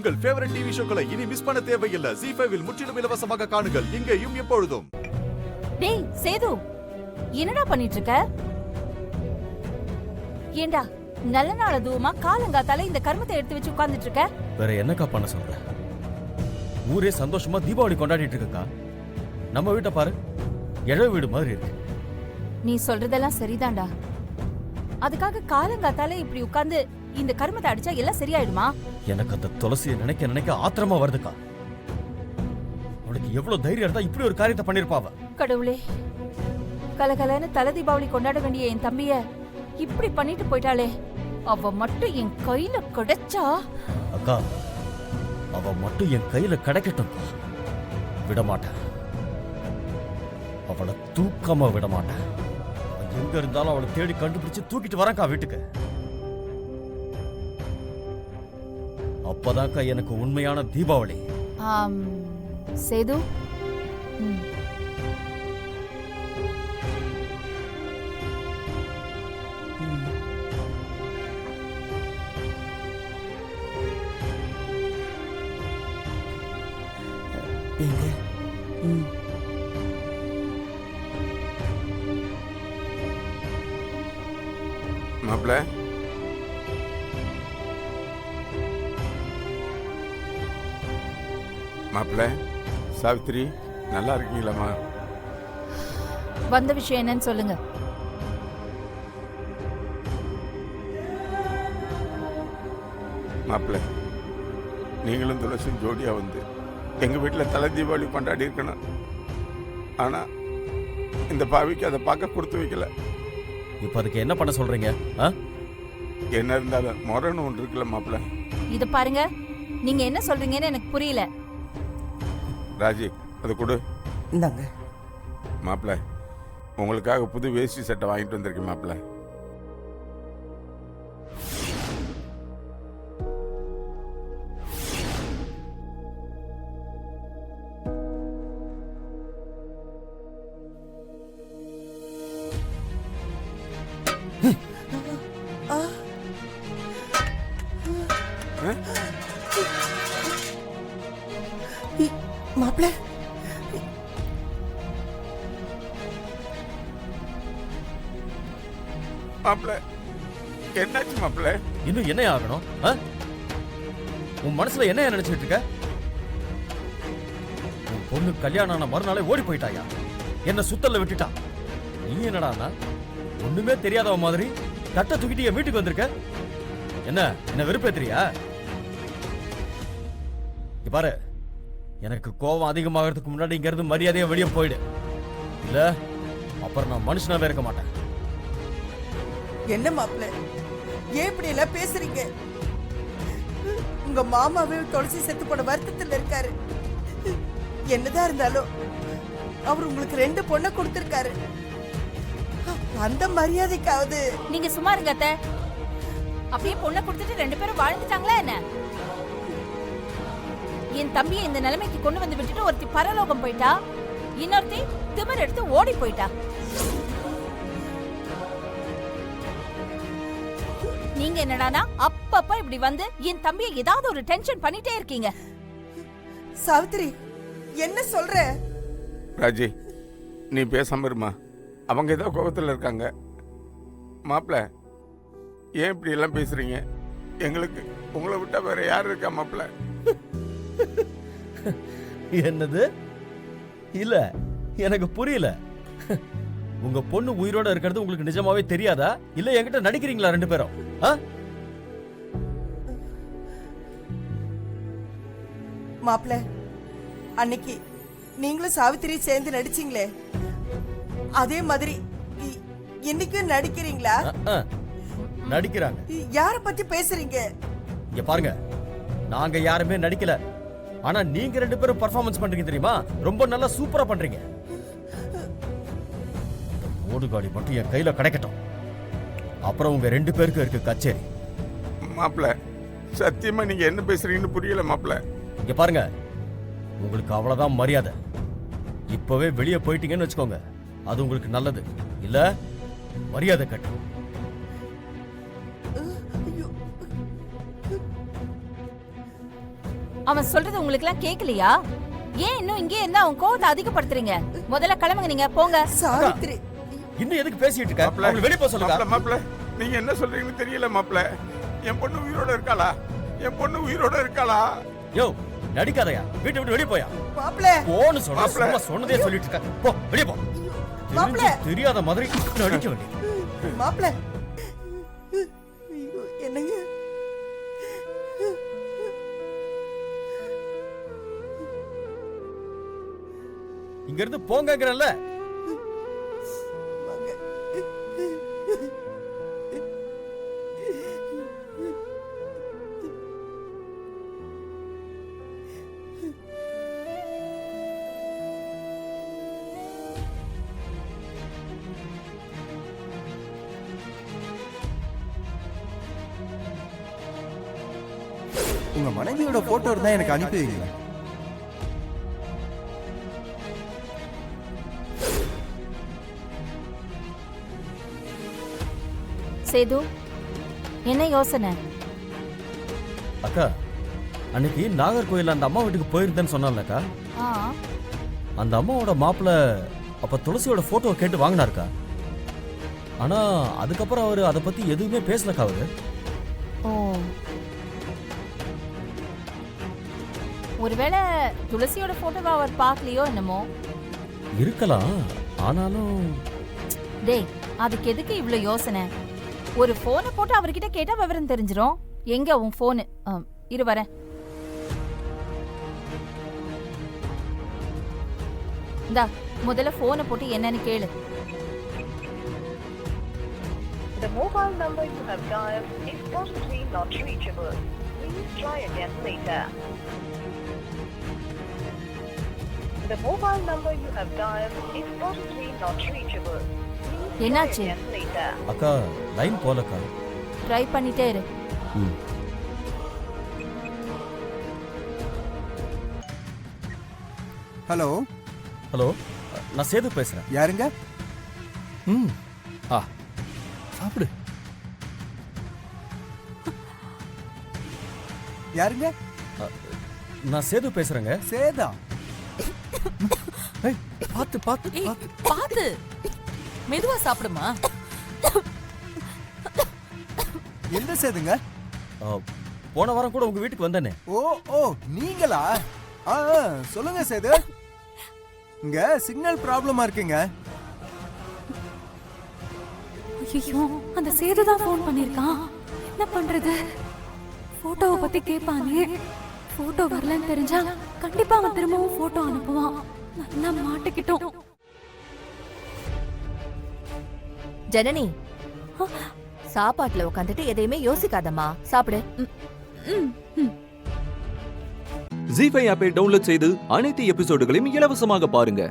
உங்கள் favourite TV ஷோக்களை இனி miss பண்ண தேவையில்லை. ஜீ5 இல் முற்றிலும் இலவசமாக காணுங்கள். இங்கேயும் எப்பொழுதும். டேய் சேது, என்னடா பண்ணிட்டு இருக்க? ஏண்டா நல்ல நாள் அதுவுமா காலங்காத்தால இந்த கர்மத்தை எடுத்து வச்சு உட்கார்ந்துட்டு இருக்க? வேற என்னக்கா பண்ண சொல்ற? ஊரே சந்தோஷமா தீபாவளி கொண்டாடிட்டு இருக்கா. நம்ம வீட்டை பாரு, இழவு வீடு மாதிரி இருக்கு. நீ சொல்றதெல்லாம் சரிதான்டா. அதுக்காக காலங்காத்தால இப்படி உட்கார்ந்து இந்த கர்மத்தை அடிச்சா எல்லாம் சரியாயிடுமா? எனக்கு அந்த துளசியை நினைக்க நினைக்க ஆத்திரமா வருதுக்கா. அவளுக்கு எவ்வளவு தைரியம் இருந்தா இப்படி ஒரு காரியத்தை பண்ணிருப்பாவ. கடவுளே, கலகலன்னு தலை தீபாவளி கொண்டாட வேண்டிய என் தம்பிய இப்படி பண்ணிட்டு போயிட்டாளே. அவ மட்டும் என் கையில கிடைச்சா. அக்கா, அவ மட்டும் என் கையில கிடைக்கட்டும், விட மாட்டேன். அவளை தூக்கமா விட மாட்டேன். எங்க இருந்தாலும் அவளை தேடி கண்டுபிடிச்சு தூக்கிட்டு வரேன்க்கா வீட்டுக்கு. அப்பதான்க்கா எனக்கு உண்மையான தீபாவளி. சேது, மாப்பிள்ள, மாப்பிள்ள, சாவித்திரி நல்லா இருக்கீங்களாம்மா? வந்த விஷயம் என்னன்னு சொல்லுங்க. மாப்பிள்ள, நீங்களும் துளசி ஜோடியா வந்து எங்க வீட்டில் தலை தீபாவளி கொண்டாடி இருக்கணும். ஆனா இந்த பாவிக்கு அதை பார்க்க கொடுத்து வைக்கல. இப்ப அதுக்கு என்ன பண்ண சொல்றீங்க? என்ன இருந்தாலும் முறைன்னு ஒன்று இருக்குல்ல மாப்பிள்ள. இது பாருங்க, நீங்க என்ன சொல்றீங்கன்னு எனக்கு புரியல. ராஜி, அதை கொடு. இந்தாங்க மாப்பிள்ள, உங்களுக்காக புது வேஷ்டி சட்டை வாங்கிட்டு வந்திருக்கேன் மாப்பிள்ள. மாப்பிள்ள, மாப்பிள்ள, என்னாச்சு மாப்பிள்ள? இன்னும் என்ன ஆகணும்? உன் மனசுல என்ன நினைச்சிட்டு இருக்க? உன் பொண்ணு கல்யாணம் ஆன மறுநாளே ஓடி போயிட்டாயா? என்ன சுத்தல்ல விட்டுட்டா? நீ என்னடா ஒண்ணுமே தெரியாதவ மாதிரி தட்ட தூக்கிட்டு என் வீட்டுக்கு வந்திருக்க? என்ன வெறுப்பேத்திரியா? பாரு, எனக்கு கோபம் அதிகமாகிறதுக்கு முன்னாடி இங்க இருந்து மரியாதையா வெளியே போயிடு. இல்ல அப்புறம் நான் மனுஷனாவே இருக்க மாட்டேன். என்ன மாப்பிள்ள, ஏன் இப்படி எல்லாம் பேசுறீங்க? உங்க மாமாவே துளசி செத்து போன வருத்தத்தில் இருக்காரு. என்னதான் இருந்தாலும் அவர் உங்களுக்கு 2 பொண்ணை கொடுத்திருக்காரு. அந்த மரியாதைக்காவது நீங்க சும்மா இருங்க அத்தை. அப்படியே பொண்ணை கொடுத்துட்டு 2 பேரும் வாழ்ந்துட்டாங்களா என்ன? என் தம்பியை இந்த நிலைமைக்கு கொண்டு வந்து விட்டுட்டு ஒருத்தி பரலோகம் போயிட்டா, இன்னொருத்தி திமிர் எடுத்து ஓடி போயிட்டா. நீங்க என்னடானா அப்பப்ப இப்படி வந்து என் தம்பியை ஏதாவது ஒரு டென்ஷன் பண்ணிட்டே இருக்கீங்க. சாவித்திரி, என்ன சொல்ற? ராஜி, நீ பேசாம இருமா. அவங்க ஏதோ கோபத்தில் இருக்காங்க. மாப்பிள்ள, ஏன் இப்படி எல்லாம் பேசுறீங்க? எங்களுக்கு உங்களை விட்டா வேற யார் இருக்கா மாப்பிள்ள? என்னது? இல்ல, எனக்கு புரியல. உங்க பொண்ணு உயிரோட இருக்கிறது உங்களுக்கு நிஜமாவே தெரியாதா? இல்ல என்கிட்ட நடிக்கிறீங்களா 2 பேரும்? மாப்பிள்ள, அன்னைக்கு நீங்களும் சாவித்திரி சேர்ந்து நடிச்சீங்களே, அதே மாதிரி இன்னைக்கும் நடிக்கிறீங்களா? நடிக்கிறாங்க. யார பத்தி பேசுறீங்க? இங்க பாருங்க, நாங்க யாருமே நடிக்கல. ஆனா நீங்க 2 பேரும் பெர்ஃபார்மன்ஸ் பண்றீங்க தெரியுமா? ரொம்ப நல்லா சூப்பரா பண்றீங்க. ஓடுகாடி மட்டும் என் கையில கிடைக்கட்டும், அப்புறம் உங்க 2 பேருக்கு இருக்கு கச்சேரி. மாப்பிள்ள, சத்தியமா நீங்க என்ன பேசுறீங்கன்னு புரியல மாப்பிள்ள. இங்க பாருங்க, உங்களுக்கு அவ்வளவுதான் மரியாதை. இப்பவே வெளியே போயிட்டீங்கன்னு வச்சுக்கோங்க, அது உங்களுக்கு நல்லது. இல்ல மரியாதை கட்டு. அவன் சொல்றது உங்களுக்கு எல்லாம் கேக்கலையா? ஏன் இன்னும் இங்கே இருந்தா அவன் கோவத்தை அதிகப்படுத்துறீங்க? முதல்ல கிளம்புங்க, நீங்க போங்க. சாவித்திரி இன்னும் எதுக்கு பேசிட்டு இருக்க? மாப்ள. அவங்களை வெளிய போக சொல்லுங்க. மாப்பிள்ள நீங்க என்ன சொல்றீங்கன்னு தெரியல மாப்பிள்ள. என் பொண்ணு உயிரோட இருக்காளா? என் பொண்ணு உயிரோட இருக்காளா? யோ, நடிக்காதயா. வீட்டை விட்டு வெளிய போயா. மாப்ள போன்னு சொல்ற. மாப்ள. சும்மா சொன்னதே சொல்லிட்டு இருக்க. போ, வெளிய போ. மாப்ள. தெரிஞ்சு தெரியாத மாதிரி நடிக்க வேண்டிய. மாப்ள ஐயோ, என்னங்க இங்க இருந்து போங்கங்கறல்ல. வாங்க. உங்க மனைவியோட போட்டோ இருந்தா எனக்கு அனுப்பி வைங்க. சேது, என்ன யோசனை? அக்கா, அன்னைக்கு நாகர்கோயில் அந்த அம்மா வீட்டுக்கு போயிருந்தேன்னு சொன்னாலக்கா. ஆ, அந்த அம்மாவோட மாப்பிள்ள அப்ப துளசியோட போட்டோ கேட்டு வாங்கினாருக்கா. ஆனா அதுக்கப்புறம் அவரு அதை பத்தி எதுவுமே பேசலக்கா. அவரு ஓ, ஒருவேளை துளசியோட போட்டோவை அவர் பார்க்கலையோ என்னமோ. இருக்கலாம். ஆனாலும் டேய், அதுக்கு எதுக்கு இவ்ளோ யோசனை? ஒரு போனை போட்டு அவர்கிட்ட கேட்டா விவரம் தெரிஞ்சிரும். எங்க உன் போனு? இரு வரேன். இந்தா, முதல்ல போனை போட்டு என்னன்னு கேளு. The mobile number you have dialed is possibly not reachable. Please try again later. The mobile number you have dialed is possibly not reachable. Please try என்னாச்சு? again later. அக்கா லைன் போலக்கா. ட்ரை பண்ணிட்டே இரு. ம். ஹலோ, ஹலோ, நான் சேது பேசுறேன். யாருங்க? ம். ஆ, சாப்பிடு. யாருங்க? நான் சேது பேசுறேங்க. சேதா? ஏய், பாத்து பாத்து பாத்து. பாத்து மெதுவா சாப்பிடுமா. எந்த சேதுங்க? போன வாரம் கூட உங்க வீட்டுக்கு வந்தேனே. ஓ ஓ, நீங்களா? ஆ ஆ, சொல்லுங்க சேது. இங்க சிக்னல் ப்ராப்ளமா இருக்குங்க. ஐயோ, அந்த சேது தான் ஃபோன் பண்ணிருக்கான். என்ன பண்றது? போட்டோவை பத்தி கேட்பானே. போட்டோ வரலன்னு தெரிஞ்சா கண்டிப்பா அவன் திரும்பவும் போட்டோ அனுப்புவான். நல்லா மாட்டிக்கிட்டோம். ஜனனி, சாப்பாட்டுல உட்காந்துட்டு எதையுமே யோசிக்காதம்மா, சாப்பிடு. ஜீ5 ஆப்பை டவுன்லோட் செய்து அனைத்து எபிசோடுகளையும் இலவசமாக பாருங்க.